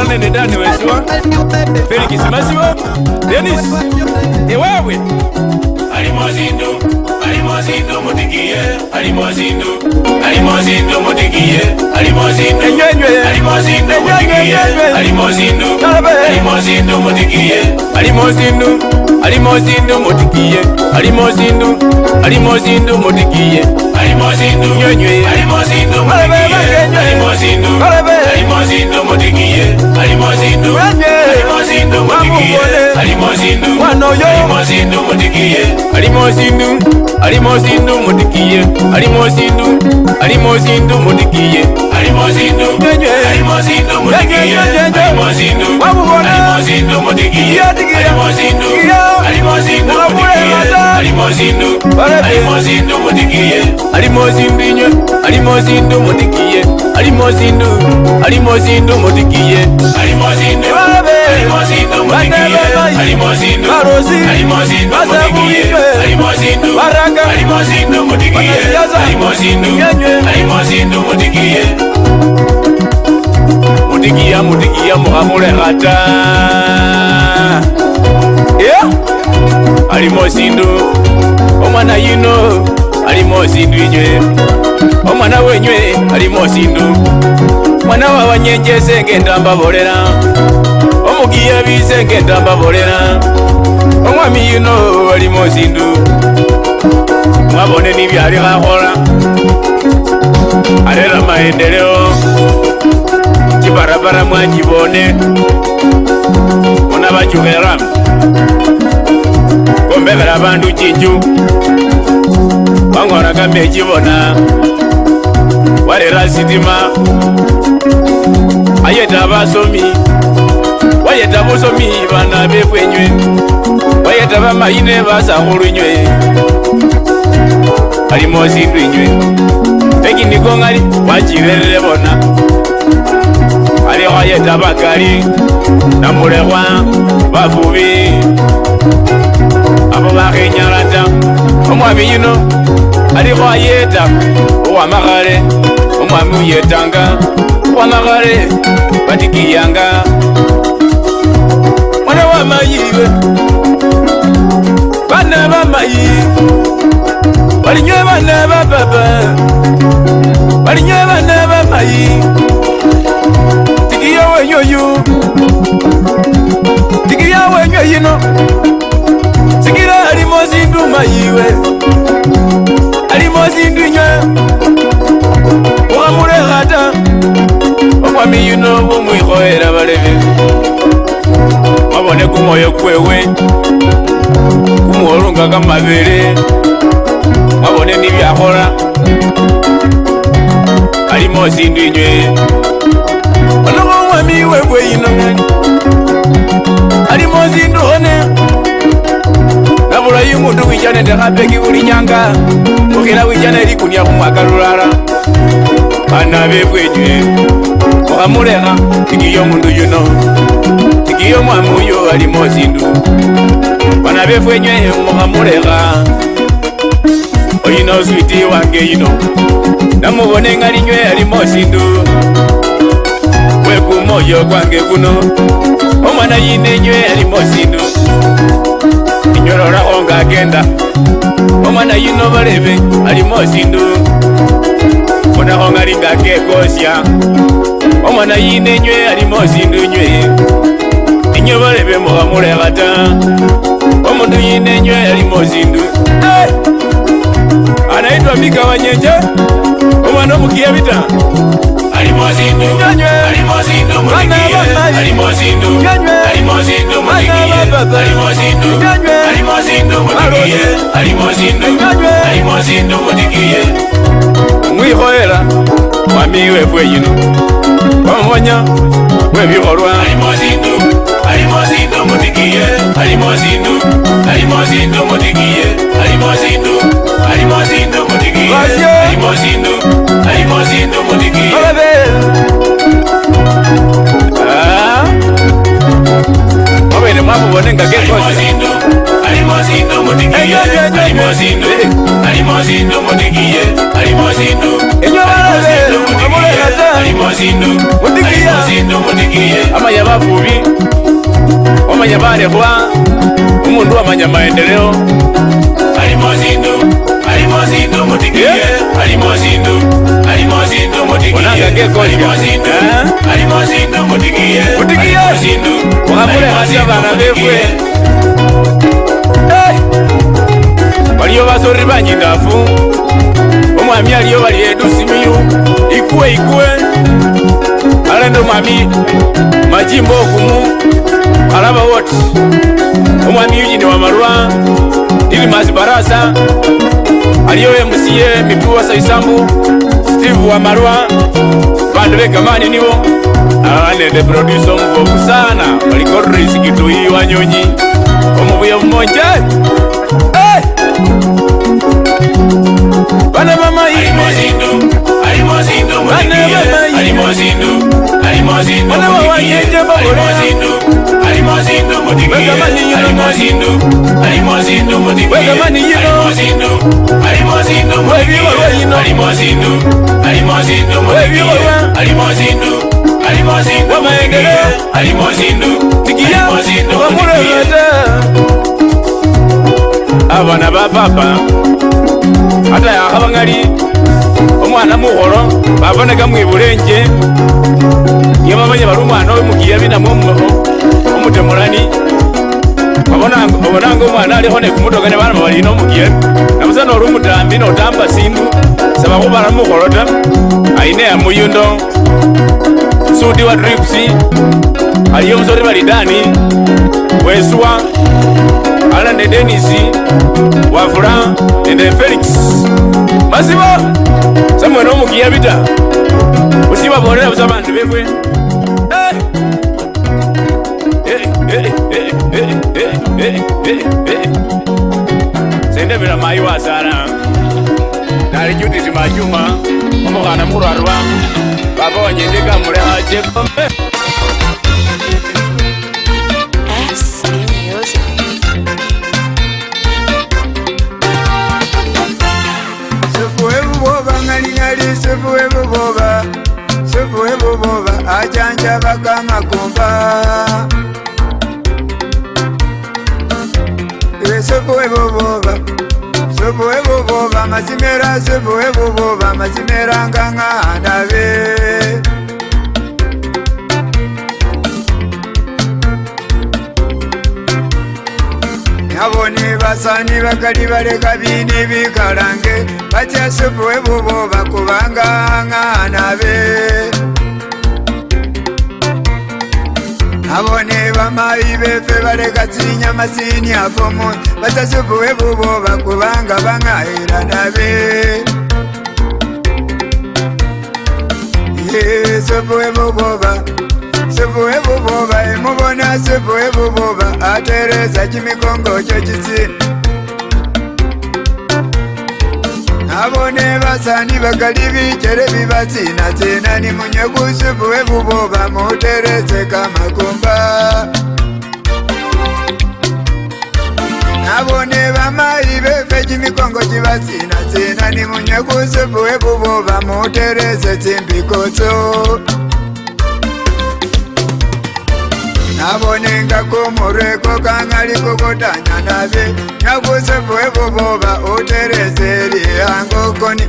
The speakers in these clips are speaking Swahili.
Alane ndani weziwa Felix Masiwa Dennis Ewewe Alimozindo mutikie Alimozindo mutikie Alimozindo mutikie Alimozindo mutikie Alimozindo mutikie Alimozindo mutikie nyonywe Alimozindo mutikie Mutikia muhamure hata Alimozindo omwana yino Alimozindo inywe omwana wenywe Alimozindo mwana wabanyenjeze ngenda mbabolera omugiya bize ngenda mbabolera omwami yino Alimozindo mwabone nibyali gakhola arera maendeleo chibarabara mwajibone munabajuhera kombebera abandu chinju wang'oraga mechibona warera sitima ayeta basomi wayeta busomi bana bebwenywe wayeta bamayine basakhulu inywe Alimozindo inywe ekiniko ngali wachibelele bona aliho yeta bakali namulekwa bavubi abo bakhenyalata omwami yino aliho yeta owamakhale omwami uyetanga owamakhale batikiyanga mwana wamayiwe bana bamayi balinywe bana bababa balinywe bana bamayi tikiya wenyoyu tikiya wenyo yino sikira Alimozindo mayiwe Alimozindo nywe uhamure hata omwami yino bumwikhoera balebe wabone kumoyo kwewe kumuholunga kamabele wabone nibyakhola Alimozindo inywe onoko omwami webwe yino ngani Alimozindo hone nabula yumundu wijane tekhapeki buli nyanga ukhila wijane likunia khumwaka lulala bana bebwenywe okhamulekha tikiyo mundu yuno tikiyo mwami uyo Alimozindo bana bebwenywe mukhamulekha oyino switi wange yino namubone ngalinywe Alimozindo wekumoyo kwange kuno omwana yinenywe Alimozindo inyololakho ngagenda omwana yino balebe Alimozindo funakho ngali ngakekosya omwana yinenywe Alimozindo nywe inywe balebe mukhamulekha ta omundu yinenywe Alimozindo anaitwa Mika Wanyenje omwana omukiya bita Alimozindo mutikie Alimozindo mutikie Alimozindo mutikie mwikhoera mwami wefwe yino wamumonya webikholwa Alimozindo mutikie Alimozindo mutikie Alimozindo mutikie Alimozindo mutikie wabene mwabubone ngakekosya Alimozindo mutikie Alimozindo mutikie Alimozindo mutikie mutikiye amanya bavubi omanya balekwa umundu wamanya maendeleo wakamulekasya bana befwe waliyo basoreri banyindafu omwami aliyo bali edusimiyu ikuwe alenda omwami majimbo okumu alaba woti omwami Eugene Wamalwa Dilimas Barasa aliyo MCA Mipuwa Saisambu Steve Wamalwa bandu begamani nibo awanende producer omuvovu sana walikorrisi kituyi Wanyonyi omubuye bumonje bana mama bana wawanyenje abana ba papa ata yakhabangali omwana mukholo baboneka mwibulenje iyo bamanya bali omwana wemukiya binamwo omutemulani obonanga omwana alikho nekumutoka ne bana balina omukiya nabusa noli omutambi notamba sindu sabakhubala mukholo ta ayine ya muyundo sudi wa dripsi aliyo omusori bali Dani Weswa ala ne Denisi Wafula nende Felix masibo samwe nomukiya bita usiba bolera busa bantu befwe sende bila mayi wasara nali Judith Majuma omukhana murwarwa baba wanyenjeka mulehaje kombe Subuwe buboba ajanja bakamakumba Subuwe buboba mazimera subuwe buboba mazimera ngang'andabe Nabone basani bakali baleka bini bikalange batya subuwe buboba kubanga ng'anabe Nabone bamayi befe baleka zinyama zinyafomu batya subuwe buboba kubanga bang'ayira nabe Subuwe buboba emubona subuwe buboba atereza kimikongo kyo kitsini Nabone basani bakali bichere bibatsina ni munywe kusubuwe buboba mutereze kamakumba Nabone bamayi befe kimikongo kibatsina ni munywe kusubuwe buboba mutereze tsimbikotso Nabone ngakumureko kangali kukutanya nabe Nakusubuwe buboba utereze lihangokoni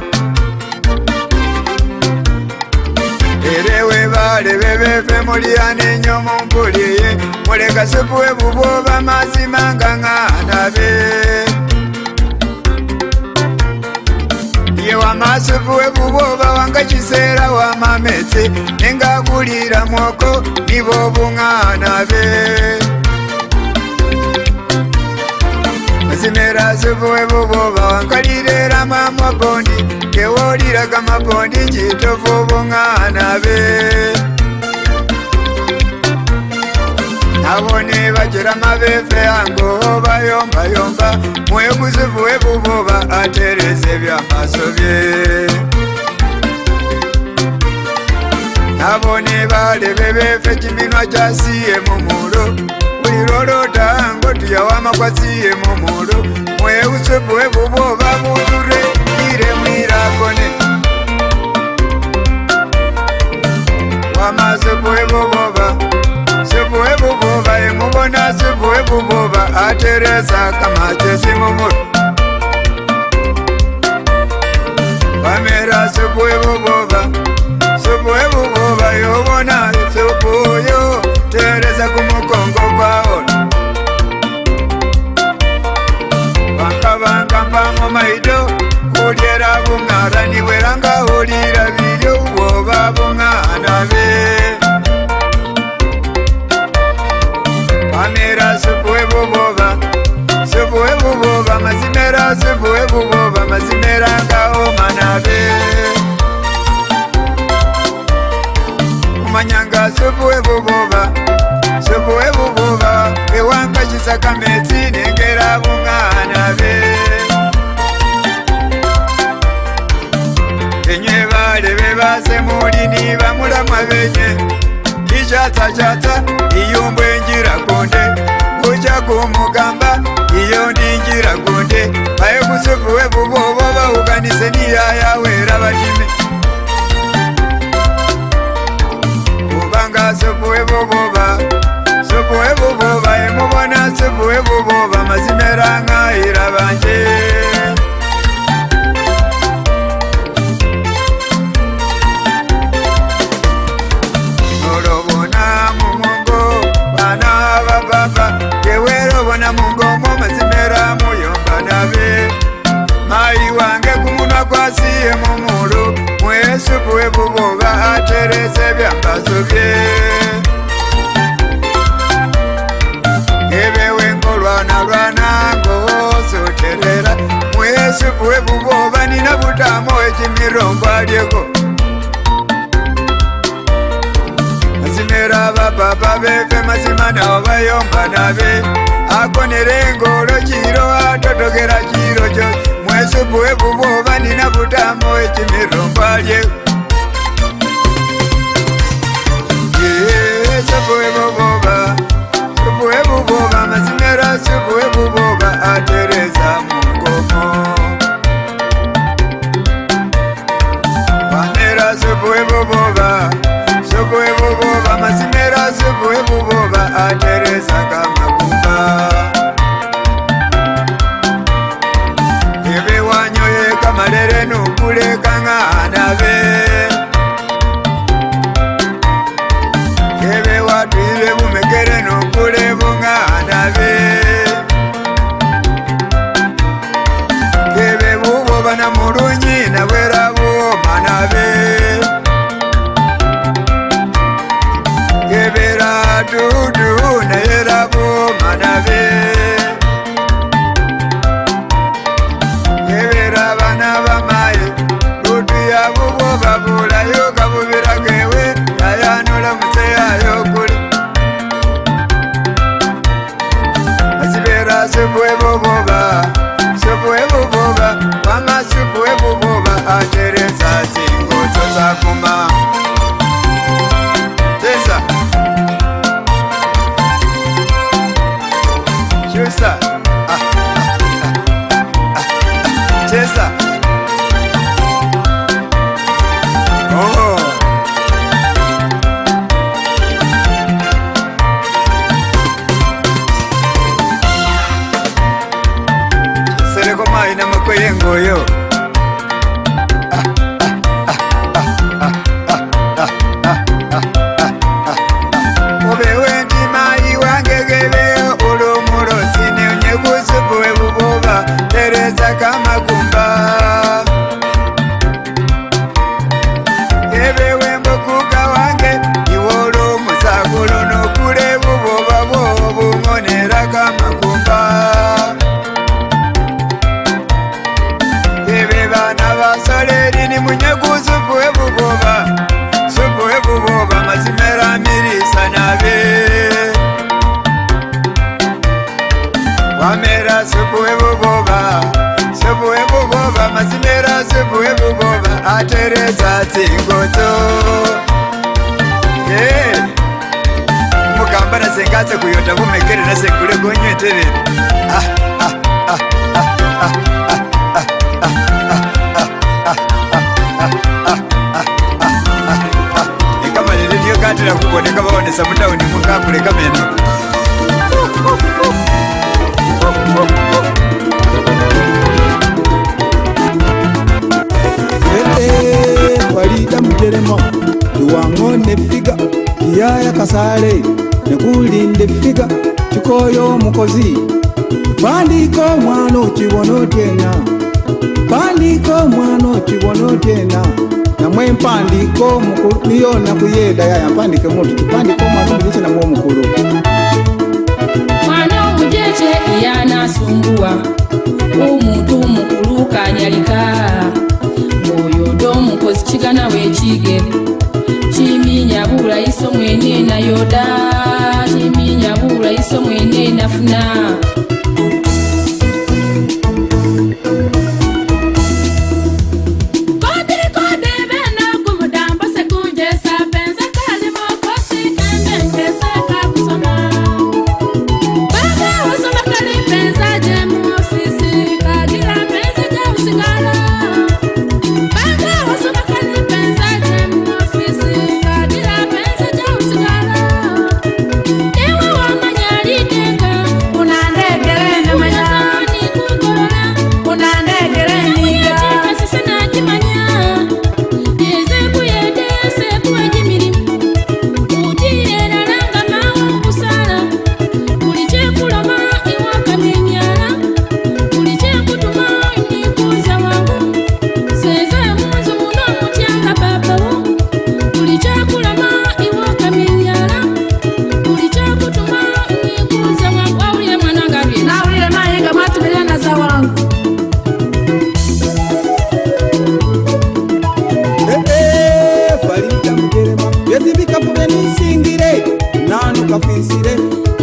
Erewe bale bebefe muliane nyo mumpuliye Muleka subuwe buboba mazima ngang'anabe Yewa masubuwe buboba wanga chisera wa mametse Nenga kulira mwoko nibo bung'anabe Mazimera subuwe buboba wankalirera mamabondi Kewolira kamabondi njitofu bung'anabe Nabone bajira mabefe ango bayomba Mwekusubuwe buboba atereze byamaso bye Nabone bale bebefe kiminwa kyasiye mumulo Ulirolota ngo tuyawama kwasiye mumulo Mwekusubuwe buboba budure ire mwirakone Teresa kamachesi mumuru Pamera supu ebuboba yobona supu yo Teresa kumukongo kwao Banka mpamo maido Uliera bungara niweranga ulira video Uoba bungana be Pamera supu ebuboba mazimera supu ebuboba mazimera kao manabe Umanyanga supu ebuboba Ewanka chisaka metsi nengera bungana be Enye bale bebase mulini bamulamwa benye Ichata iyumbwe njira konde Kuja kumugamba iyo ndinjira konde Baye kusupu ebuboba uganise niya wera batime Kubanga supu ebuboba Emubona supu ebuboba mazimera ngaira banje Orobona mumungo bana baba Kewero bona mungo mo mazimera muyomba nabe Mai wange kumunwa kwasiye mumuru Mwe supu ebuboba aterese byambazo bye Ebewe ngolwana ngosoterera Mwe supu ebuboba nina butamo ekimirombo alyeko Mazimera baba befe mazimana obayomba nabe Akonere ngolo chiro atotokera chiro cho Mwe supu ebuboba nina butamo ekimirombo alyeko Supu ebuboba mazimera supu ebuboba atereza mungomo Pamera supu ebuboba mazimera supu ebuboba atereza kamakumba Ebe wanyoye kamalere nukule kangana be Ebe watwile bumekere nukule bungana be Ebe buboba na murunyi na wera buomana be Ebe ratudu na yera buomana be Ebe rabana bamaye Rutu ya buboba bula yoka bubira kewe Yayanula museya yokuli Mazibera supu ebuboba Mama supu ebuboba ateresa zingozo zakuma Tesa Shusa Tesa Oh Sereko mai na makoyengo yo Obewe ndi mai wangegebe ulumulo sine unye supu ebuboba Teresa kamakumba Ebewe mbokuka wange iwolo musakulu nokule buboba bobu ngonera kamakumba Ebe bana basoleri ni munye supu ebuboba mazimera mirisa nabe Wamera supu ebuboba mazimera supu ebuboba atereza zingozo Mukamba na sengatse kuyota bumekere na sekule gonye tere Ekamalele niyo katira kuboneka bawonesa mutawuni mukapule kameno kale nekulinde figa kikoyo omukozi pandika omwana okibona otyena pandika omwana okibona otyena namwe empandika omukulu niyo nakuyeda yaya mpandike muntu kipandika omwana omujeche namwe omukulu mwana omujeche yanasumbuwa omuntu omukulu kanyalika oyodo omukozi kigana wekige chiminya bula iso mwene na yoda chiminya bula iso mwene nafuna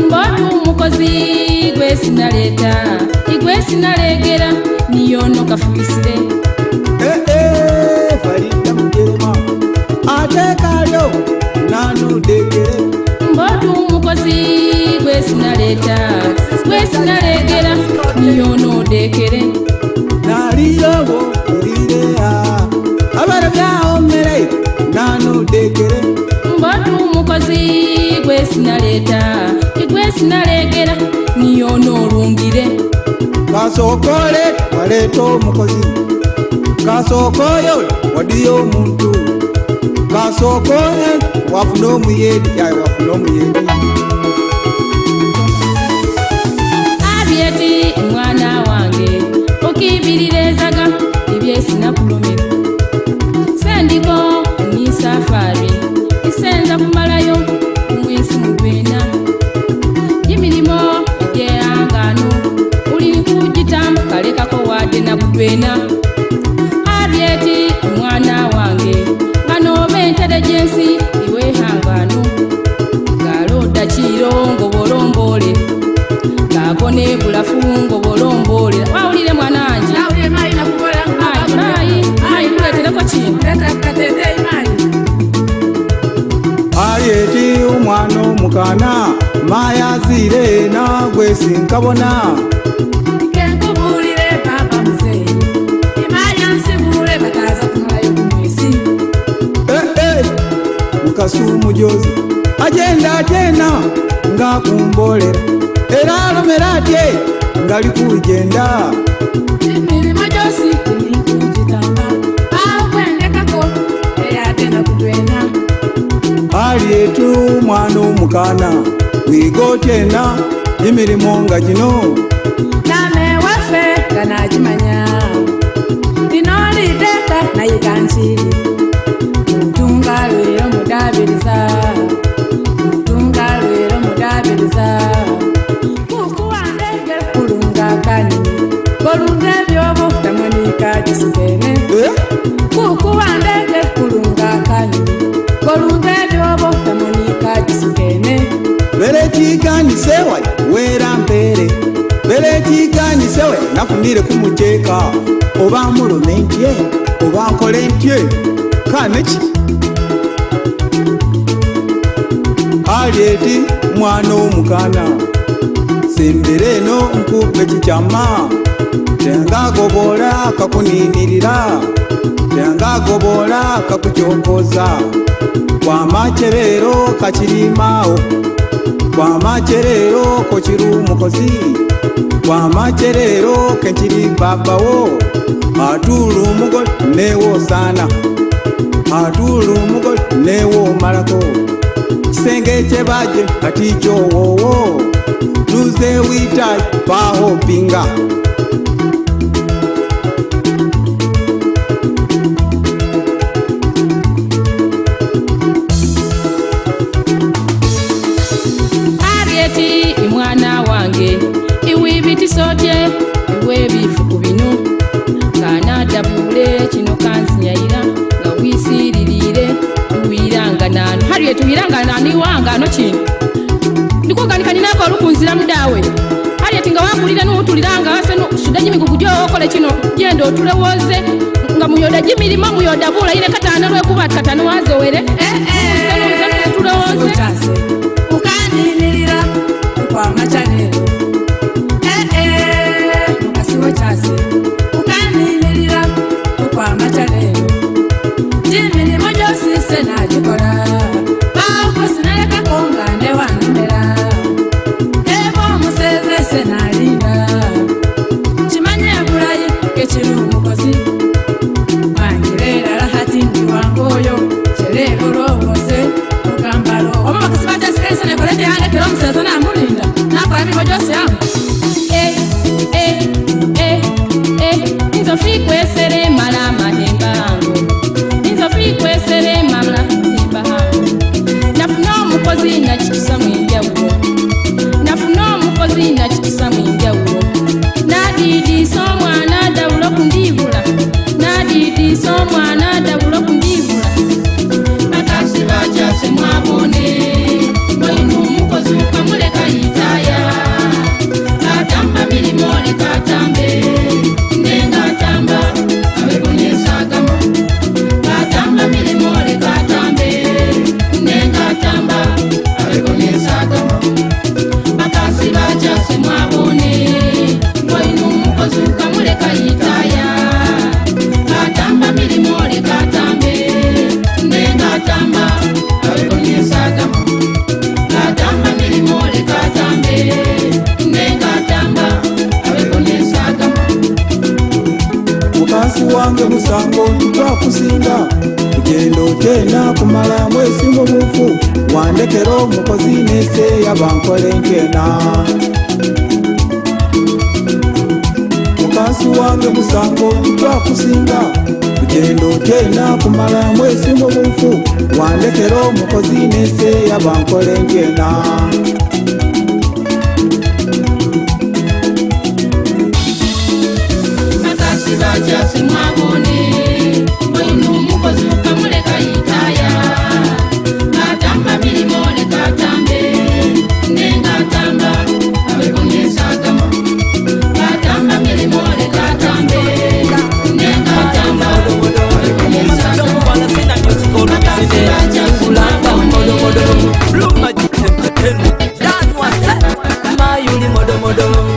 mbodu umukozi igwe sinalegera niyono kafisire Farida Mugerema atekalyo nanu degere mbodu umukozi igwe sinalegera niyono dekere naliyobo irirea abara byao mere nanu degere mbodu umukozi igwe sinalegera niyono olungire kasokole waleeta omukozi kasokoyo wadiyo omuntu kasokoye wafuna omuyedi wafuna omuyedi abyeti mwana wange okibirirezaga ebyesinakulumira sendiko ni safari isenza kumalayo kumwesi mugwena yimirimo egyehangano uli kujitamu kalekako wadde nakugwena abyeti omwana wange nganoba entelejensi iwehangano ngaloda kiro ngobolombole ngako nebulafu ngobolombole wawulire mwana wanje mayi kuletereko kintu abyeti omwana omukana mayazire nagwesi nkabona kenkubulire papa muzeyi imayansibule bataza kumalayo kumwesi mukasumujozi agenda atyena ngakumbolera era alomera atye ngali kugenda emirimo gyosi nikugitamba akwendekako eyatena kutwena alyetu mwana omukana wiga otyena emirimo nga gino name waffe ganagimanya linoliteka naye gankiri mutunga lwero mudabiriza kukuwandege kulunga kanyini kolunga ebyobo tamonika gisikene kukuwandege kulunga kanyini kolunga ebyobo tamonika gisikene bere kiganisewa wera mpere bere kiganisewe nafunire kumuteeka oba mulume ntye oba nkole ntye kaneki alyeti mwana omukana sembere eno nkube kikyama tengagobola kakuninirira tengagobola kakucyokoza kwamakyerero kakirimaawo kwamakyerero kokiri umukozi kwamakyerero kenkiri babawo atula umugole newo sana atula umugole newo malako kisenge kyebaje kati kyowowo tuze witai bahopinga Arieti imwana wange iwe bitisotye iwe bifuku bino kana dabule kino kansinyayira nga wisiririre tuwiranga nanu Harriet tuwiranga nani wanga no kino ndiko kanikani nako rukunzira mudawe Harriet nga wakulira n'utuliranga wase no sudaji migugujo okole kino gendo otulewoze nga muyoda jimirimo muyoda bula ile katana lwe kuba katano wazowere tulewoze ukandinirira kwa machanelo mukasiwe chase ukandinirira kwa machanelo jimirimo jose sena jikora bako sinaleka konga ne wanumera ebo museze sena linda chimanye aburayi kechiri umukozi wangirera rahati ndi wangoyo cherero robose mukambaro oba bakasibata sikese ne kolete yange kero museze na mulinda nakora bibo jose yange Nzofikwe sere mala mahemba Nzofikwe sere mala mahemba Nafuno mukozi na chitusa mwinjawo Nafuno mukozi na chitusa mwinjawo Nadidi so mwana dawulo kundivula Nadidi so mwana dawulo kundivula Akasi bacha se mwabone Mwinu mukozi ukamuleka itaya Katamba milimole katambe wange musango twakusinga tugendo tena kumala mwezi mubufu wandekero mukozi nese yabankole nkena mukasi wange musango twakusinga tugendo tena kumala mwezi mubufu wandekero mukozi nese yabankole nkena Jasi mwabone Mwinu mukozi ukamuleka itaya Katamba milimole katambe Nenga tamba Awekonyesa gama Katamba milimole katambe Nenga tamba Awekonyesa gama Makasi bacha mwabone Blue Magic Entertainment Dan wasa Mayuli modo modo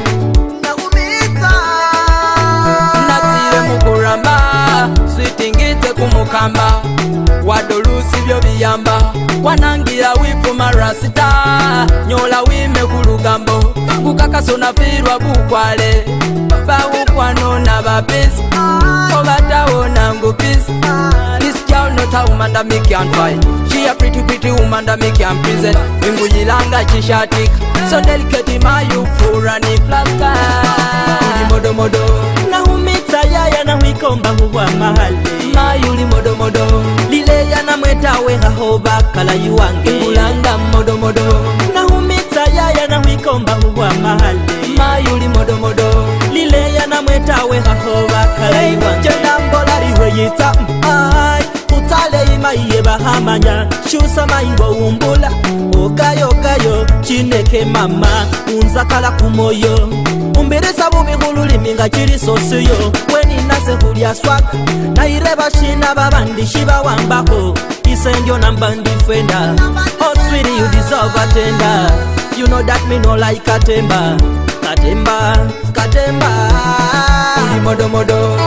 kumukamba wadolusi byo biyamba wanangira wifuma rasita nyola wime kulugambo kukakaso nafirwa bukwale bawukwano na babisi obatawo nangu peace this girl not a woman that me can fight she a pretty woman that me can present inguyilanga chishatika so delicate mayu furani flaska modo modo nahumita yaya na wikomba huwa mahali mayuli modo modo lile yana mwetawe hahoba kala yuwange mulanga modo modo nahumita yaya na wikomba huwa mahali mayuli modo modo lile yana mwetawe hahoba kala yuwange jena mbola liwe yita ai utale ima iye bahamanya shusa maingo umbula okayo kayo chineke mama unzakala kumoyo umbirisa bubihululi minga chiri sosiyo weni nase hulya swaka na ireba shina babandi shiba wambako isengyo nambandi fenda oh sweetie you deserve a tender you know that me no like katemba katemba katemba uli modo modo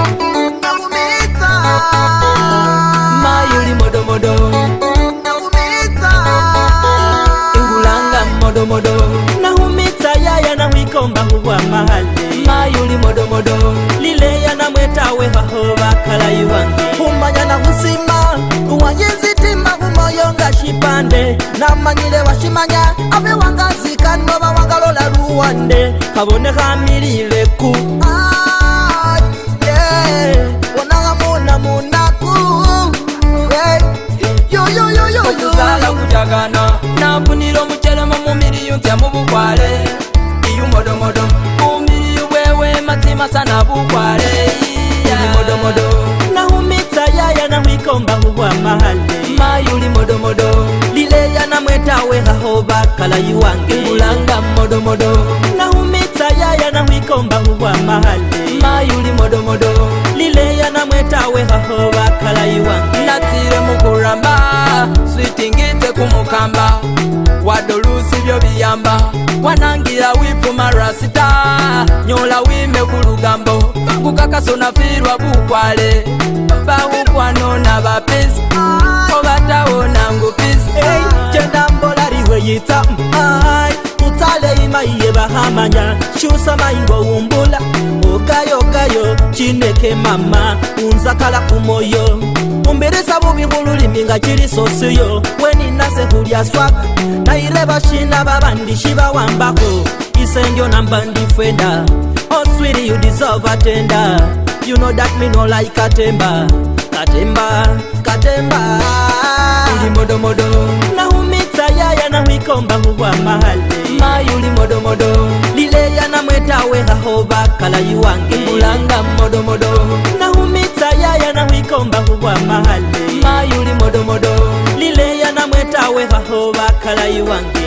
mayuli modo modo ingulanga modo modo nahumita yaya na wikomba huwa mahali mayuli modo modo lile yana mwetawe hahoba kala yuwange humanya na husima uwayenzitima humoyonga shipande na namanyire washimanya abe wangazika noba wangalola luwande kabone kamirire ku okuzala kutagana nafunira omukyerema mu miriyu ntya mu bukwale iyo modomodo mu miriyu bwewe matima sana bukwale modomodo nahumita yaya nahwikomba hubwa mahale mayuli modomodo lileya namwetawe hahoba kala yuwange mulanga modomodo nahumita yaya nahwikomba hubwa mahale mayuli modomodo lileya namwetawe hahoba kala yuwange natire mukuramba switingite kumukamba wadolusi byo biyamba wanangira wifuma rasita nyola wime kulugambo kukakasona firwa bukwale bahukwano na bapisi obatawo nangu pisi jenda mbola riwe yita utale imaiye bahamanya shusa maingo umbula okayo chineke mama unzakala kumoyo umbirisa bubi hululimi nga chiri sosiyo weni nase hulya swaka na ireba shina babandi shiba wambako isendyo nambandi fwenda oh sweetie you deserve a tender you know that me no like katemba uli modomodo nahumita yaya nahwikomba hubwa mahale mayuli modomodo lileya namwetawe hahoba kala yuwange mulanga modomodo nahumita yaya nahwikomba hubwa mahale mayuli modomodo lileya namwetawe hahoba kala yuwange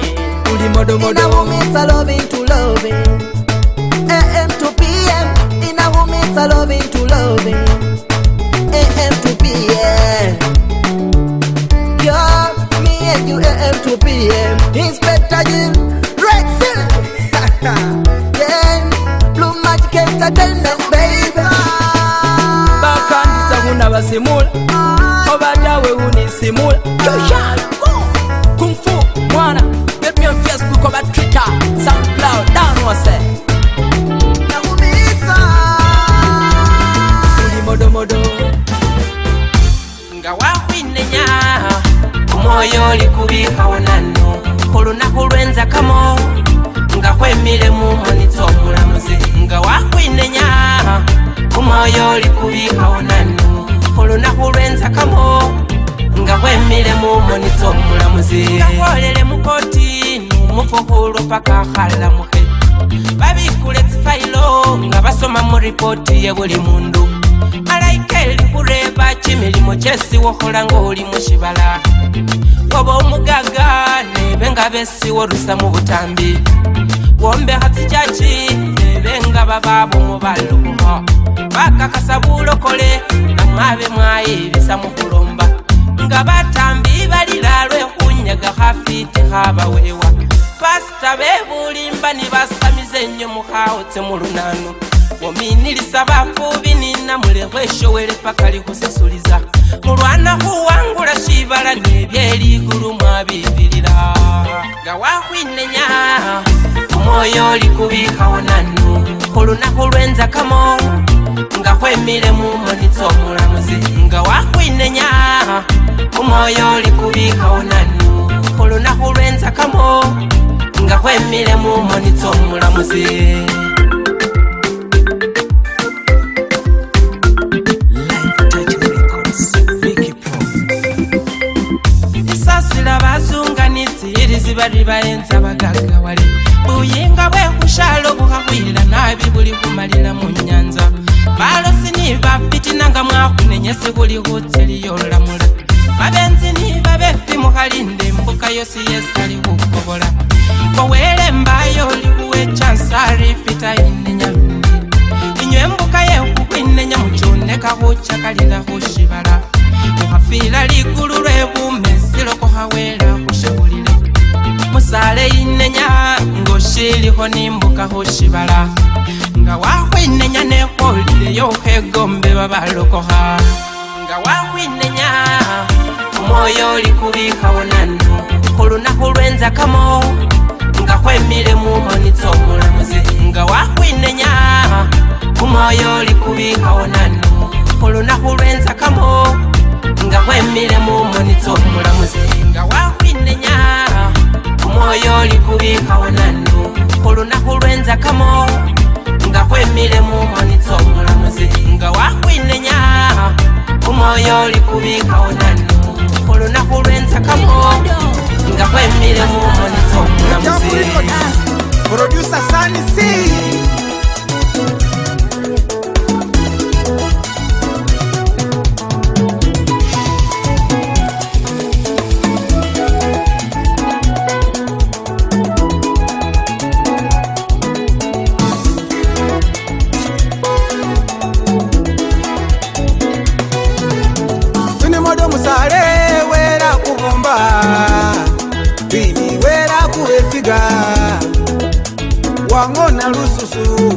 uli modomodo inahumita loving to loving AM to PM inahumita loving to loving AM to PM yeah me and you AM to PM Inspector Jim Rexil yeah Blue Magic Entertainment baby bakandisa huna basimula obatawe unisimula Kung Fu mwana get me on Facebook over Twitter SoundCloud down wase uli modomodo nga wahwinenya omwoyo likubikawo nano olunaku lwenzakamo nga kwemile mu monitsa omulamuzi nga wahwinenya omwoyo likubikawo nano olunaku lwenzakamo nga kwemile mu monitsa omulamuzi ngakwolele mukoti numufuhulu paka khalamuhe babikule tsifayilo nga basoma mu ripoti ye buli mundu malaika eli kureba chimilimo chesi wohola nga oli mushibala oba omugaga nebe nga besiwo rusa mu butambi wombeha tsijaji nebe nga bababo mu balukuho bakakasa bulokole namwabe mwayibisa mu kulomba nga batambi balila lwehunyaga hafiti habawewa pasita bebulimba nibasamize nnyo muhawotse mu lunanu wominilisa bafubi nina mulehweshowele paka likusesuliza mulwana huwangula shibala nebyeligulu mwabibilira nga wahwinenya omwoyo likubikawo nanu olunaku lwenzakamo nga hwemile mu monitsa omulamuzi nga wahwinenya omwoyo likubikawo nanu olunaku lwenzakamo nga hwemile mu monitsa omulamuzi bali bayenza bagaga wali buyinga bwekushalo buhahwilira nabi buli kumalira mu nyanza balosi ni bapiti nanga mwakunenyesi buli hoteli yolamula babenzi ni babefi muhalinde mbuka yosi yesali hukobola kowele mbayo lihuwe chansari fita inenya inywe mbuka yehukwinenya muchoneka huchakalila hushibala muhafila ligulu lwebumesilo kohawela hushibulile musale inenya ngoshiliho nimbuka hushibala nga wahwinenya neholile yohegombe babalokoha nga wahwinenya omwoyo likubikawo nanu olunaku lwenzakamo nga hwemile mu monitsa omulamuzi nga wahwinenya omwoyo likubikawo nanu olunaku lwenzakamo nga hwemile mu monitsa omulamuzi nga wahwinenya kamo nga kwemile mumonitso omulamuzi nga wakwinenya omwoyo oli kubika onano olunaku lw'ensakamo nga kwemile mumonitso omulamuzi. Producer Sunny C. Musale wera kubomba bini wera kuefiga wangona lususu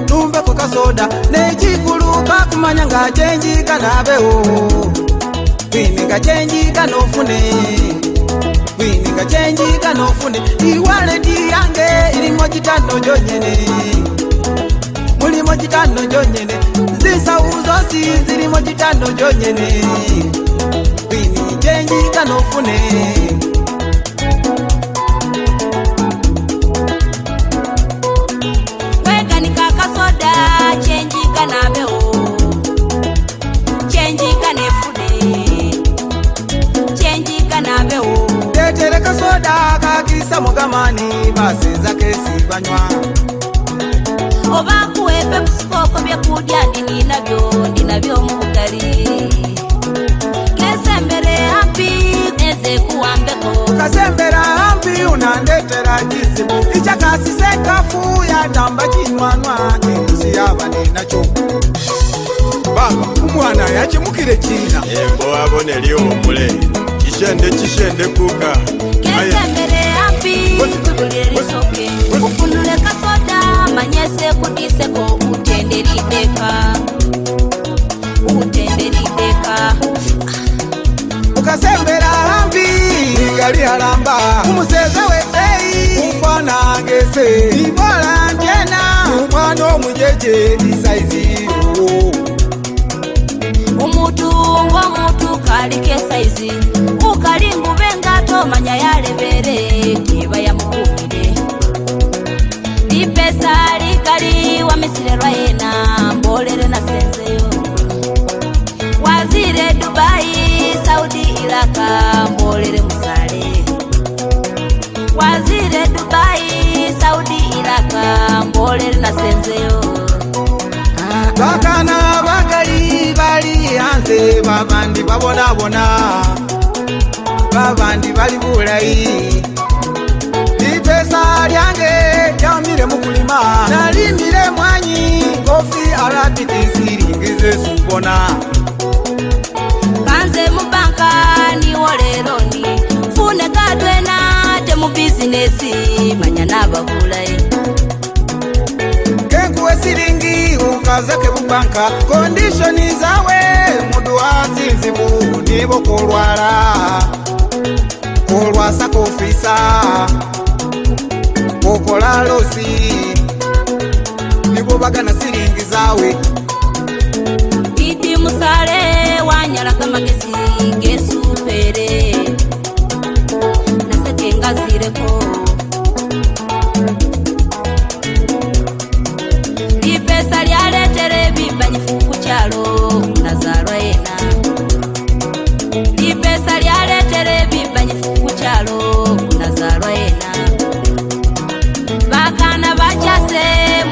numbe kukasoda nechikuluka kumanya nga chenji kanabeho bini nga chenji kanofune bini nga chenji kanofune iwaleti yange ilimo chitano jonyene mulimo chitano jonyene zisa uzosi zilimo chitano jonyene bini chenji kanofune wega nikakasoda chenji kanabeo chenji kanefune chenji kanabeo tetere kasoda kakisa mugamani baseza kesi banywa oba kuwepe musikoko byekudya ndinabyo mubugari kesembere hampi eze kuwambeko kasembera hampi unandetera jizibu ichakasise kafu yatamba chinywanwa chimusi yaba ninacho baba umwana yachimukire china embo abone liyo mule chishende kuka kesembere hampi kubulerisoke ufunule kasoda manyese kudiseko utenderideka ukasembera hambi gali halamba umuseze wetei ufana ngese ibola njena mwana omujeje isaizi umutu kalike saizi ukalingu benga tomanya yalebere kiba ya mukukire ipesa likali wamisilelwa yena mbolere na senzeyo wazire Dubai Saudi Iraka mbolere musale wazire Dubai Saudi Iraka mbolere na senzeyo bakana bagali bali hanze babandi babonabona babandi bali bulayi ipesa lyange lyamire mukulima nalimire mwanyi kofi alatitisiringize subona kanze mubanka niwo lero ni fune kadwena te mu bizinesi manya nababulayi kenkuwe siringi ukazake mubanka kondishoni zawe mudu azinzibu nibo kolwasa kofisa kokola losi nibo bagana siringi zawe iti musale wanyalaka magezi gesupere naseke ngazireko ipesa lyaletere bibanyifu kuchalo nazarwa yena ipesa lyaletere bibanyifu kuchalo nazarwa yena bakana bachase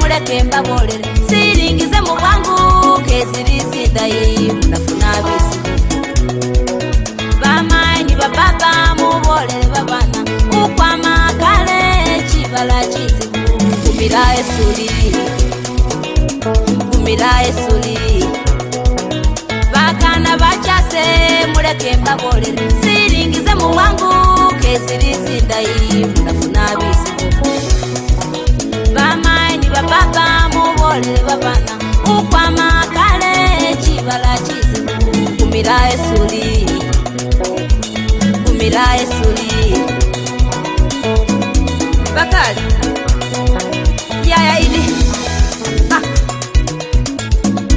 muleke mbabolere siringize mu bwangu kezirizidayi munafuna bisi bamayi bababa mubolere babana ukwama kale chibala chizibu kumira esuli bakana bachase muleke mbabolere siringize mu bwangu kezirizidayi munafuna bisi bamayi bababa mubolere babana ukwama kale chibala chizibu kumira esuli bakali yaya idi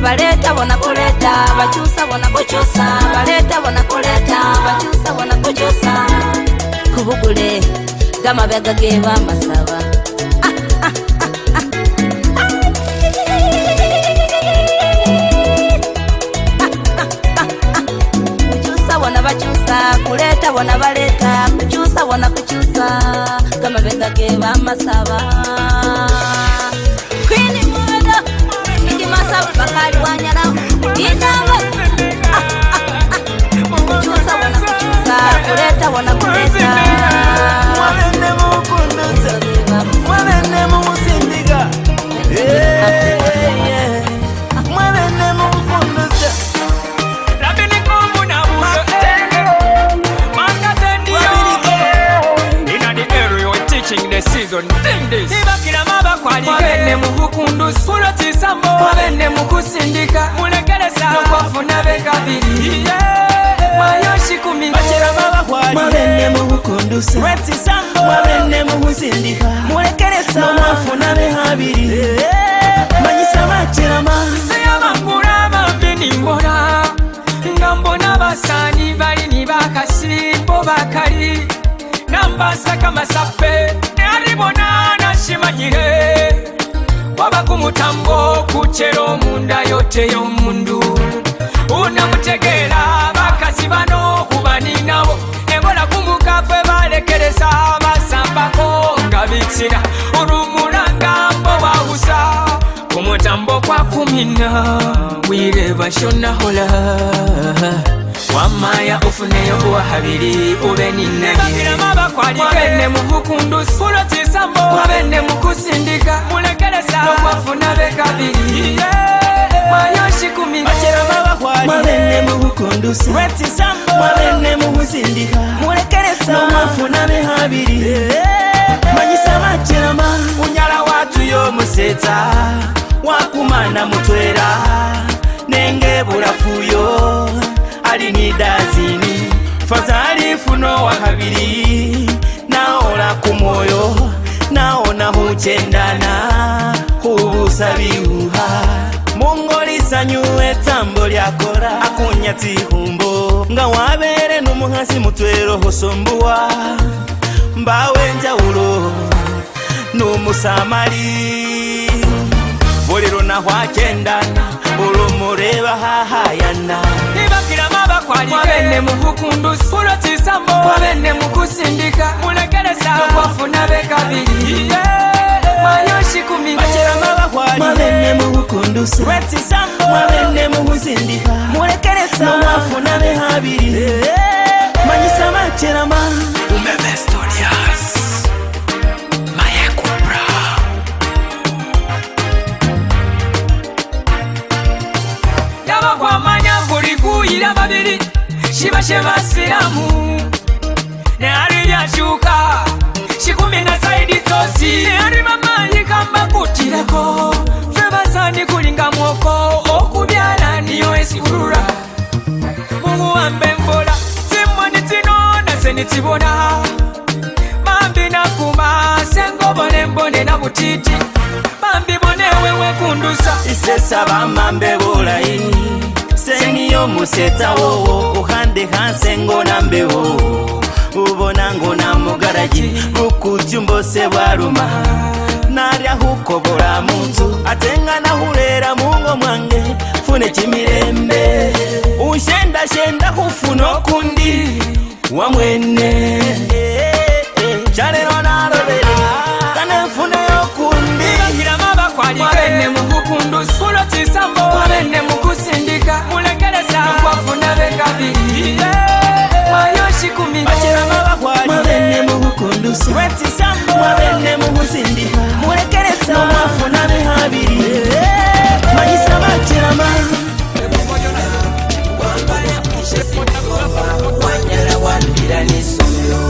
baleta bona koleta bachusa bona kochosa baleta bona koleta bachusa bona kochosa kubugule gamabega geba masaba kuleta wana baleta kuchusa wana kuchusa kama bega ke bamasaba Queen mwana ndi masaba bakali wanyala inawa kuchusa wana kuchusa kuleta wana kuleta Mwabene mukunduza Mwabene musindiga Mwabene mukunduza Rabini kumuna in the area we're teaching the season Think this Ibakira maba kwa mwabene mukunduza Kuloti sambo mwabene mukusindika Mulekelesa Nukwafuna bekabili Mayoshi kumi Bachira maba kwa Mwabene mukunduza Weti sambo Mwabene mukusindika Mulekelesa Nukwafuna behabili Manyisa bachirama Sayama mkurama mbini mbona Ngambona basani bali ni bakasi Bo bakali Nambasa kama sape Nearibona na shimanyire Waba kumutambo kuchero munda yote yomundu Unamutegela bakasi bano kubani nabo Ebola kumukafe balekereza basambako ngabitsina Urumuranga mbo wahusa Kumutambo kwa kumina Wireba shona hola Wamaya ufuneyo uwa habiri ube ninagi Bakira maba kwa wabene muhukundusi Kuloti sambo wabene mukusindika Mulekelesa Nukwafuna bekabili Mayoshi kumi Bakira maba kwa Mwabene mukundusi Weti sambo wabene mukusindika Mulekelesa Nukwafuna behabili Manyisa bachirama Unyala watu yo museta Wakumana mutwera Nenge burafuyo Alini dazini Fazali funo wakabili Naola kumoyo Naona huchendana Hubusa biuha Mungoli sanyuwe tambo lyakora Akunyati humbo Nga wabere numuhasi mutwero hosombuwa Mbawe njaulo Numusamali Bolero na hwachendana Olomoreba hahayana Ibakira maba kwa mwabene muhukundusi Kuloti sambo wabene mukusindika Mulekelesa Nukwafuna bekabili Mayoshi kumi Bachira maba kwa mwabene muhukundusi Weti sambo wabene mukusindika Mulekelesa Nukwafuna behabili Manyisa bachirama Umeme Studios Mayekubra Yaba kwa manya mburi kuyira babiri Shiba sheba siramu Ne hari yashuka Shikumi na zaidi tosi Ne hari mama yikamba kutireko Feba sani kulinga mwoko Okubyala niyo esikurura Mungu wambe mbola Timwani tino na seni tibona Mambi na kuma Sengo bone mbone na butiti Mambi bone wewe kundusa Isesa bamambe bulayi Seniyo museta wowo Uhande hansengo nambewo Ubona ngo na mugaraji Rukutyumbo se baruma Narya hukobola muntu Atenga na hulera mungo mwange Fune chimirembe Ushenda shenda hufuno kundi Wamwene Chalero nalobele Kane fune yo kundi Ibakira maba kwa wabene muhukundusi Kuloti sambo wabene mukusindika Mulekelesa Nukwafuna bekabili Mayoshi kumi Bachira maba kwa Mwabene muhukundusi Weti sambo wabene mukusindika Mulekelesa Nukwafuna behabili Manyisa bachirama Wanyala wambira nisomero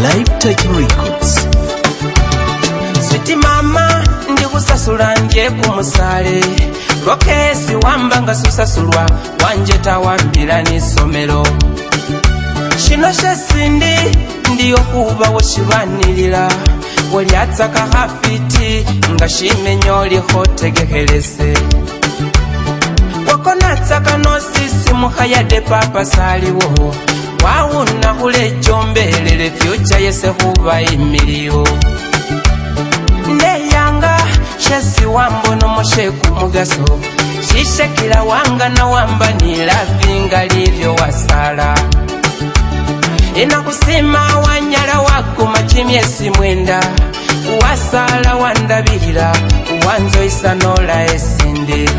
Lifetime Records Sweet mama ndi kusasula nje kumusale Rokesi wambanga susasulwa Wanjeta wambira nisomero Shino shesindi ndiyo kuba woshibanilira Waliatsaka hafiti nga shimenyo lihotegehelese Wakonatsaka nosisi muhayade papa saliwo Wawuna hule chombelele fyucha yese huba imiliyo Neyanga mushesi wambo nomusheku mugaso shishekila wanga na wamba nilavinga livyo wasala inakusima wanyala wakuma chimyesi mwenda wasala wandabilira wanzo isanola esinde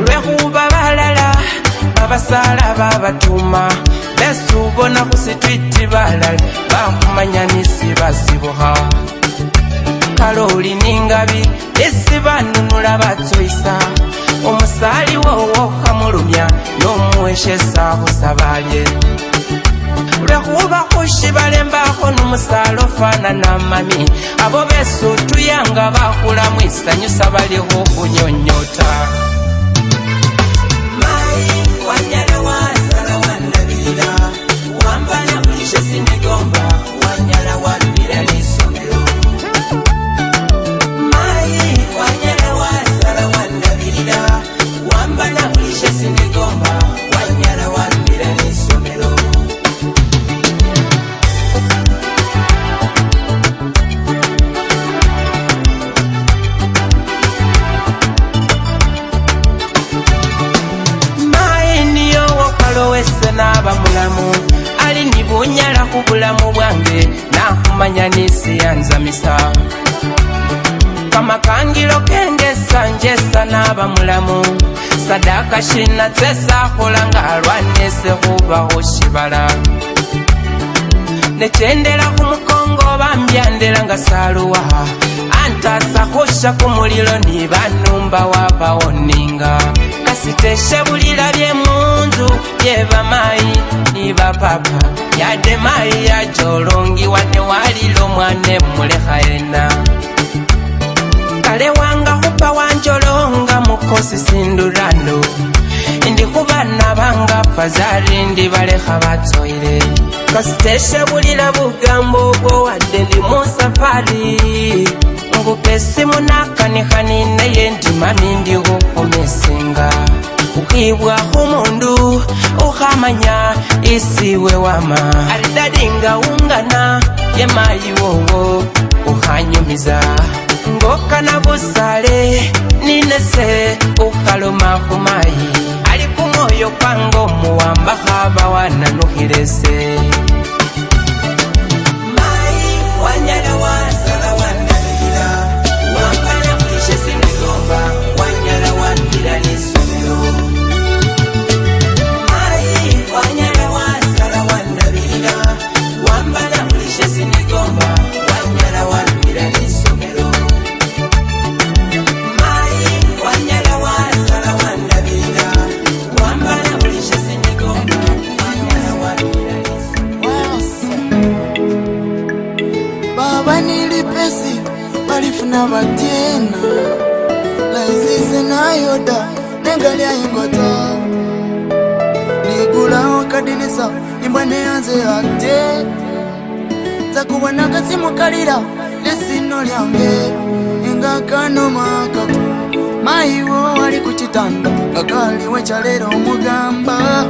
lwekuba balala babasala babatuma besubona kusitwiti balala bakumanyanisi basibuha kaloli ningabi esi banunula batsoisa omusali wowo kamulumya nomuweshesa busabalye lwekuba kushibalembako n'omusala ofana na mami abo besu tuyanga bakulamu isanyusa baliho kunyonyota mai wanyala wasala wandabira wambana kulisha sinigomba wanyala wambira lisomero mai wanyala wasala wandabira wambana kulisha sinigomba wanyala wambira lisomero wese naba mulamu ali nibunyala kubulamu bwange nakumanyanisi yanzamisa kama kangilo kengesa njesa naba mulamu sadaka shina tsesa kolanga alwanese kubaho shibala nechendela kumukongo bambyandela nga saluwa antasa kusha kumulilo ni banumba wabawoninga kasiteshe bulila bye munzu yeba mai ni bapapa yade mai ya jolongi wane walilo mwane mulekhaena kale wanga hupa wanjolonga mukosi sindurano indi kubana banga fazari ndi balekha batsoire kasiteshe bulila bugambo bwo wadde ndi musafari ngupesi munakanikhani naye ndi mami ndiho kumesinga ukibwa humundu ukhamanya isiwe wama aridadinga ungana yemayi wowo ukhanyumiza ngokana busale ninese ukhaloma kumayi ali kumoyo kwango muwamba khaba wananukhilese mayi wanyala wasala wandabira wambana kulishe sinigomba wanyala wandira lisomero mayi wanyala wasala wandabira wambana kulishe sinigomba wanyala wandira lisomero mayi wanyala wasala wandabira wambana kulishe sinigomba wanyala wandira baba nilipesi balifuna batena laizise nayoda nengalya ingota nigula kadinisa imbwane yanze ate zakubona kasimukalira lesino lyange ingakano makatu mayiwo wali kuchitanda kakaliwe chalero mugamba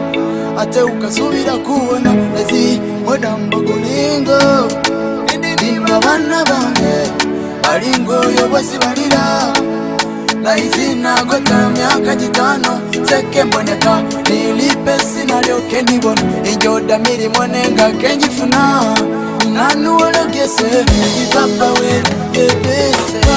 ate ukasubira kuona lezi wedamba kulingo ndinga bana bange balingoyo bwesi balira laizina gota myaka jitano seke mboneka nilipe sinalyoke nibona injoda milimo nenga kenjifuna nanu ologese ipapa we ebese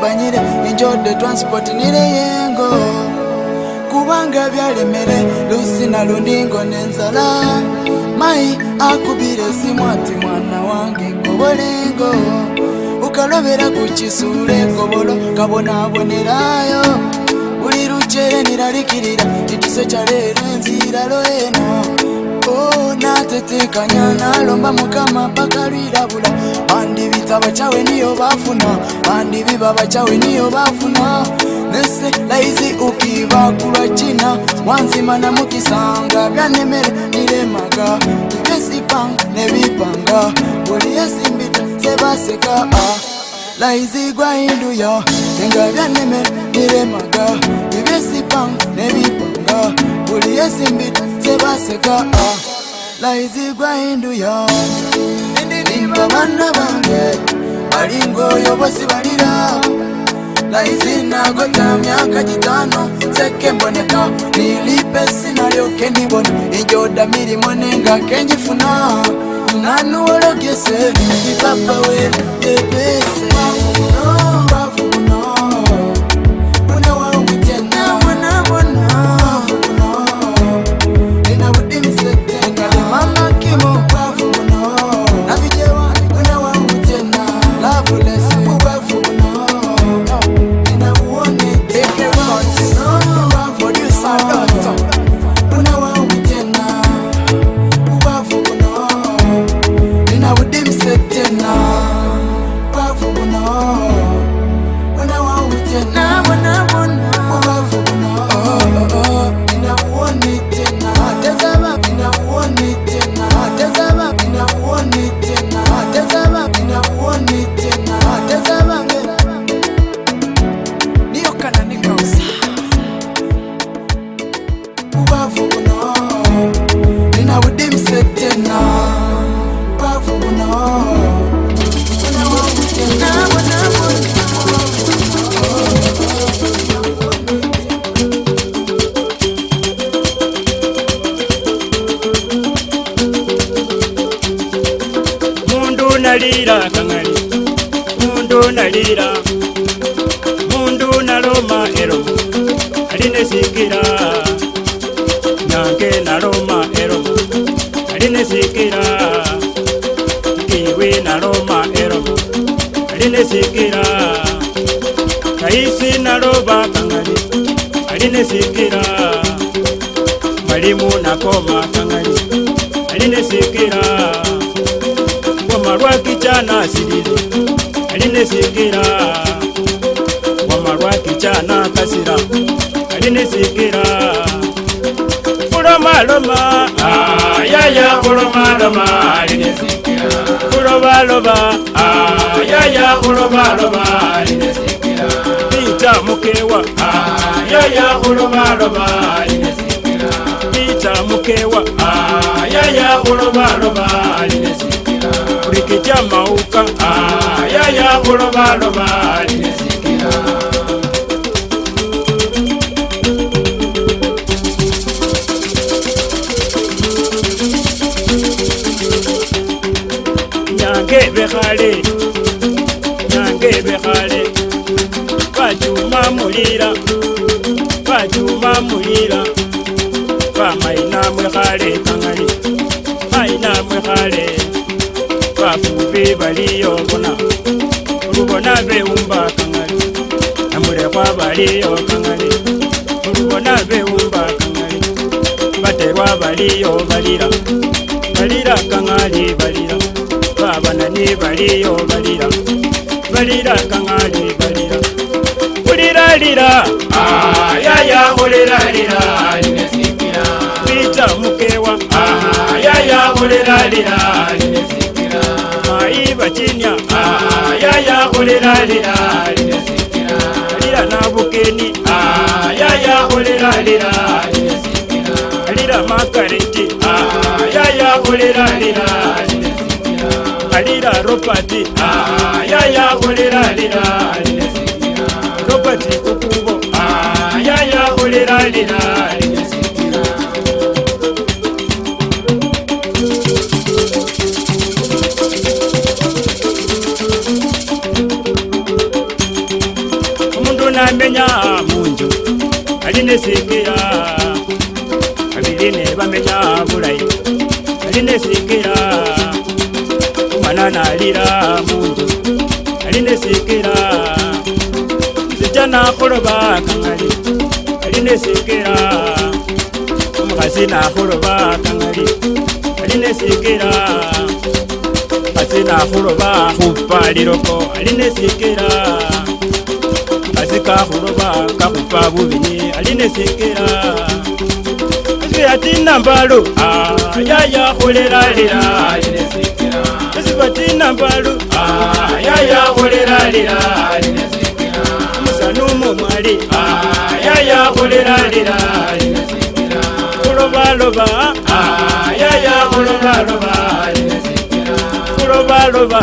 banyire injode transport nire yengo kubanga byalemere lusina lundingo nenzala mai akubire simwati mwana wange ngobolengo ukalobera kuchisure ngobolo kabona abonerayo uli ruchere niralikirira itiso chalero enzira loeno natetekanya nalomba mukama pakalwirabula bandi balowooza bacawe niyo bafuna bandi biba bacawe niyo bafuna nese laizi ukibakulwa china wanzima na mukisanga byanemere niremaga ibesipanga nebipanga buli yesimbita sebaseka laizi gwahinduya enga byanemere niremaga ibesipanga nebipanga buli yesimbita sebaseka laizi gwahinduya ndinimba bana bange balingoyo bosi balira laizi nagota myaka 5 seke mboneka nilipe sinalyoke ndibona injoda mirimo nenga kenjifuna nanuwologese ipapa we ebese mundu naloma eromo aline sikira nange naloma eromo aline sikira kiwi naloma eromo aline sikira kaisi naloba kangali aline sikira mwalimu nakoma kangali aline sikira wamarwa kichana silile aline sikira wamarwa kichana kasira aline sikira kulomaloma ayaya kulomaloma aline sikira kulobaloba ayaya kulobaloba aline sikira pita mukewa ayaya kulobaloba aline sikira pita mukewa ayaya kulobaloba aline sikira rikija mauka ayaya kulobaloba aline sikira nyange bekhale bachuma mulira bamaina mwekhale kangali maina mwekhale bafubi baliyobona olubona bewumba kangali namulekwa baliyo kangali olubona bewumba kangali baterwa baliyo balira kangali balira babanani baliyo balira kangali balira kuliralira ayaya kuliralira aline sikira pita mukewa ayaya kuliralira aline sikira mai bachinya ayaya kuliralira aline sikira alira nabukeni ayaya kuliralira aline sikira alira makareti ayaya kuliralira aline sikira alira ropati ayaya kuliralira aline sikira ropati kukubo ayaya kuliralira aline sikira omundu namenya munju aline sikira abirine bamenya bulayi aline sikira umwana nalira munju aline sikira sijana kholoba kangali aline sikira umukhasi nakholoba kangali aline sikira khasi na khuloba khupaliloko aline sikira kasika khuloba kakhupa bubini aline sikira asiatina mbalu yaya khuleralira aline sikira asibatina mbalu yaya khuleralira aline sikira musanu mumwali yaya khuleralira aline sikira khulobaloba yaya khulobaloba aline sikira khulobaloba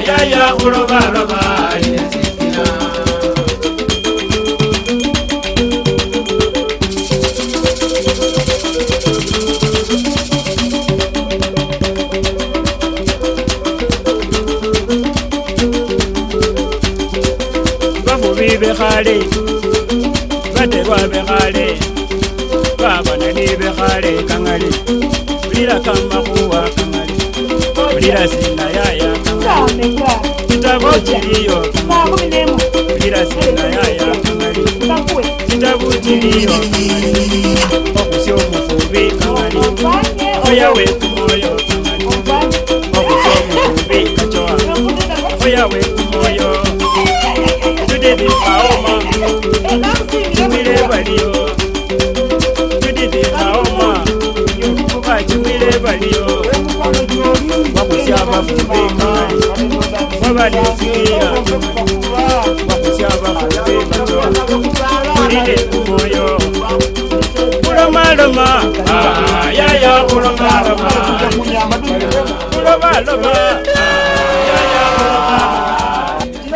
yaya khulobaloba aline sikira bekhale baterwa bekhale babanani bekhale kangali ulira kamakhuwa kangali ulira sina yaya kangali kitabu kiliyo ulira sina yaya kangali kitabu kiliyo okusya omufubi kangali oya wekumoyo kangali okusya omufubi kachowa oya wekumoyo Tudidi maoma, chumile balio. Tudidi maoma, nyukuba chumile balio. Wakusyaba fubeka, wabali sikia. Wakusyaba fubeka, tulide kumoyo. Kulomaloma, yaya kulomaloma. Kulomaloma, yaya kulomaloma.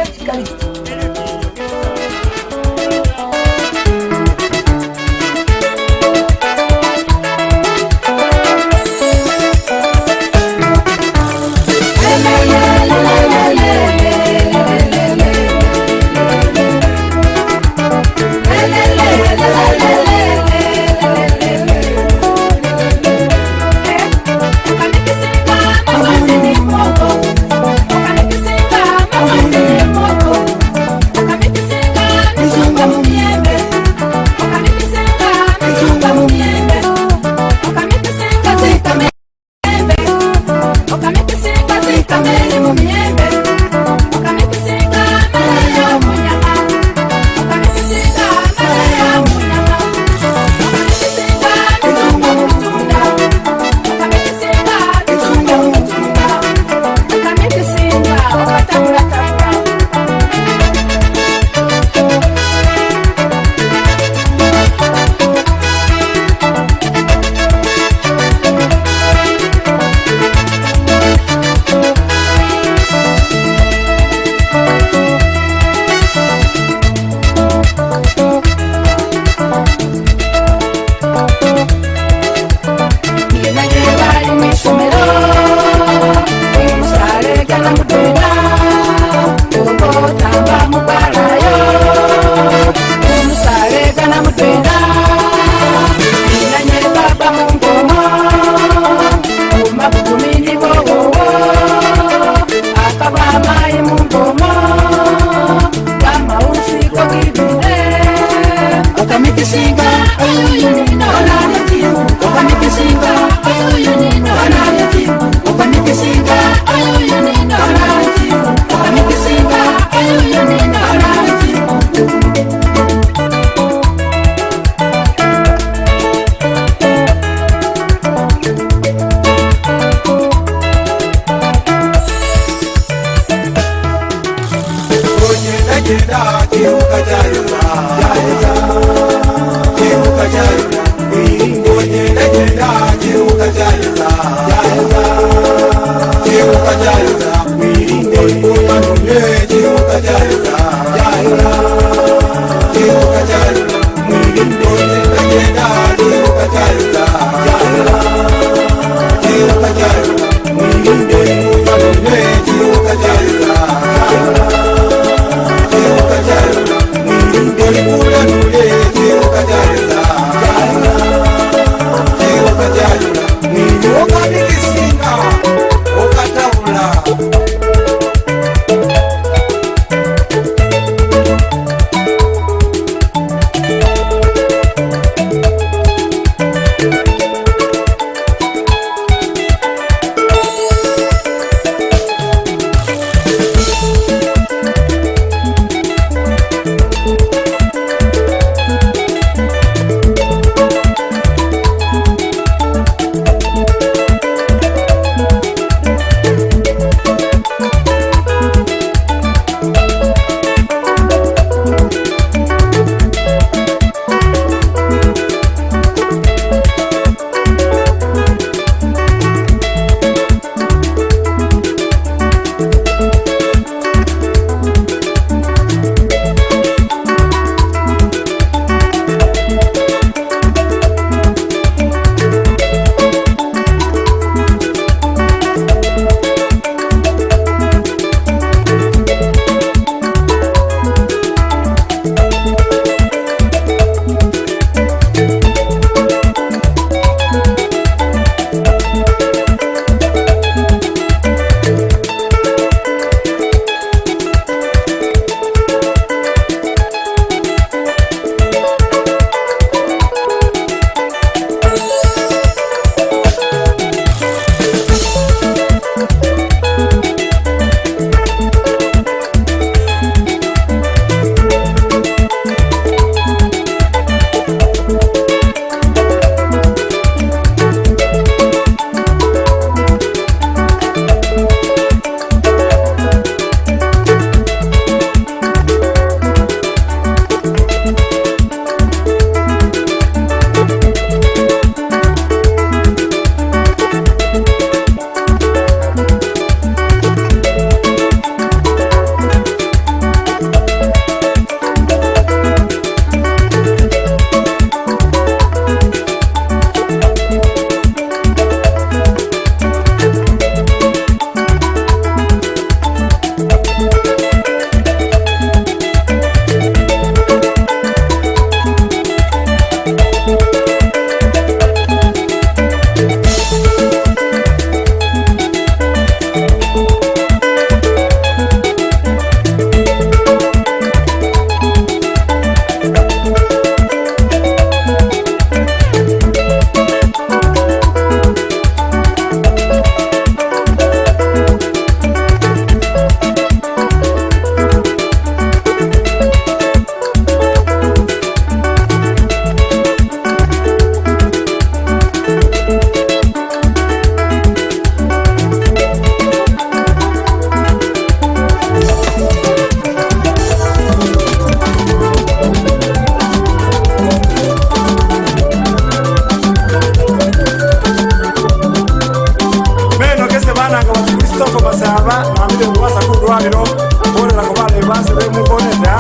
kino borera ko bale base be mu koneta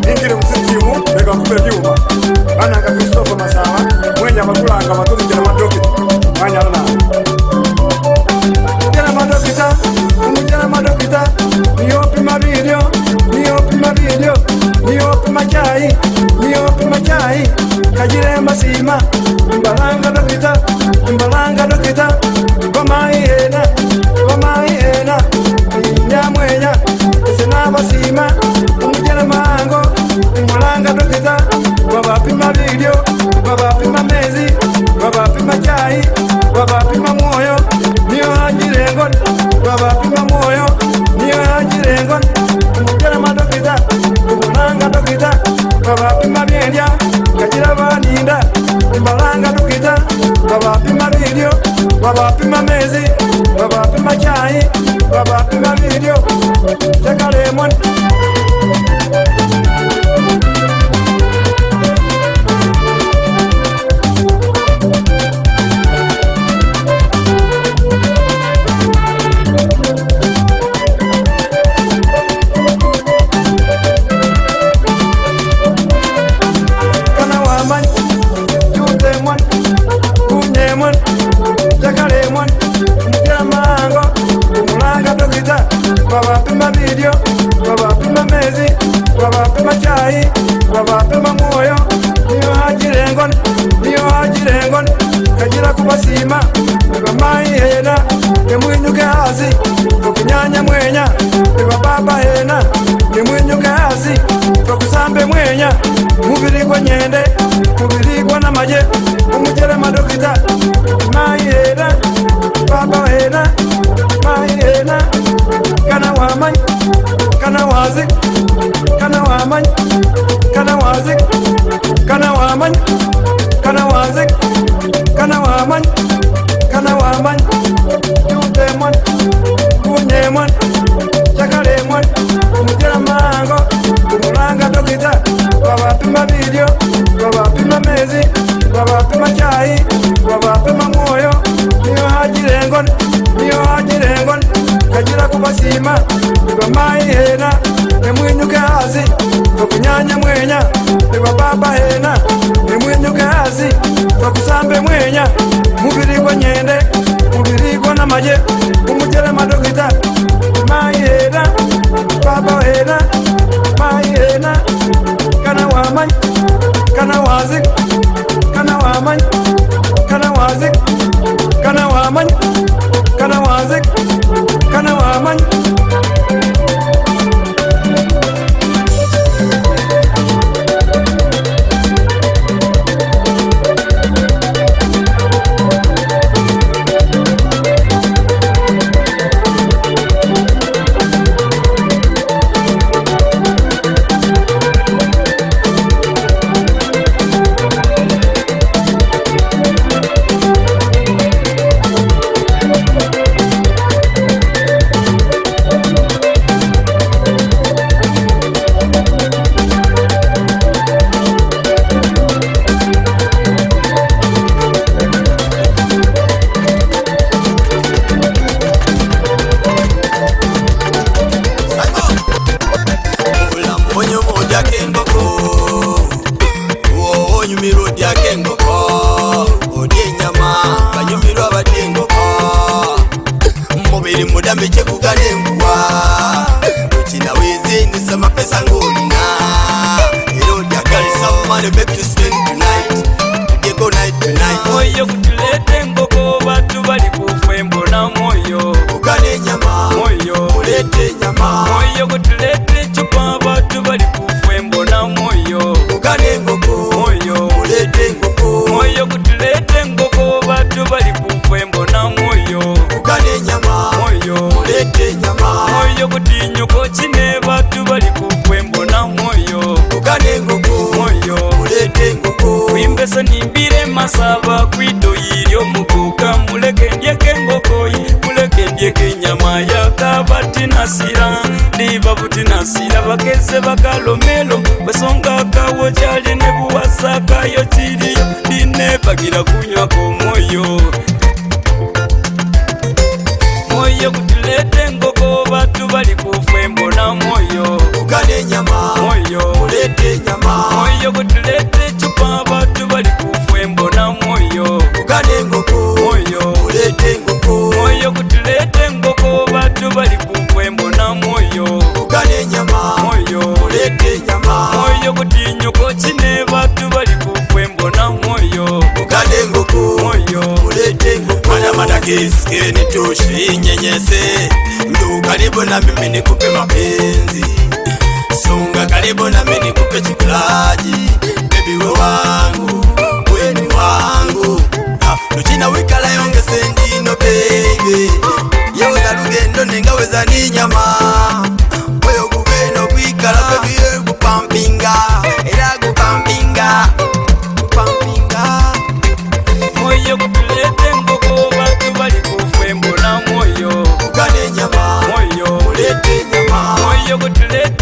ingire musitimu beka kube byuma bana ka Christopher Masaba mwenya makulanga matuli kina madoki mwanya na kina madokita umujana madokita niyopi mavideo niyopi machai kajire masima mbalanga dokita gomai ena nyamwenya sina basima umujana mango mbalanga dokita babapima video babapima mezi babapima chai babapima moyo niyo hajirengon babapima moyo niyo hajirengon umujana madokita mbalanga dokita babapima byendya kajira baninda mbalanga dokita babapima video babapima mezi babapima chai babapima video chakalemon babapima video babapima mezi babapima chai babapima moyo niyo hajirengon kajira kubasima bamai hena nemwinyuke hasi okunyanya mwenya bababa hena nemwinyuke hasi tokusambe mwenya mubiri kwa nyende mubiri kwa namaje umujere madokita mai hena baba hena mai hena kana waman kana wazik kana waman kana wazik kana waman kana wazik kana waman kana waman yutemon kunyemon chakalemon umujera mango umulanga dokita babapima video babapima mezi babapima chai babapima moyo niyo hajirengon kajira kubasima bamai hena nemwinyuke hasi okunyanya mwenya bababa hena nemwinyuke hasi okusambe mwenya mubiri kwa nyende mubiri kwa namaje umujere madokita mai hena baba hena mai hena kana waman kana wazik kana waman kana wazik kana waman kana wazik kana waman Masaba kwido yiryo mukuka muleke ndyeke ngokoyi muleke ndyeke nyama ya kabati nasira liba buti nasira bakeze bakalomelo basonga kawo chali ne buwasaka yo chiriyo dine bagira kunywa ko moyo moyo kutulete ngoko batu bali kufembo Kiskeni tushi nyenyese, ndu karibu na mimi nikupe mapenzi. Songa karibu na mimi nikupe chiklaji. Baby we wangu, we ni wangu. Luchina wikala yonge sendino baby. Yeweza lugendo ningaweza ni nyama. Moyo gubeno kwikala baby ye gupampinga. Era gupampinga, gupampinga. Moyo kutulete ngoko batu bali kufwe mbona moyo. Ugane nyama, moyo. Ulete nyama, moyo kutulete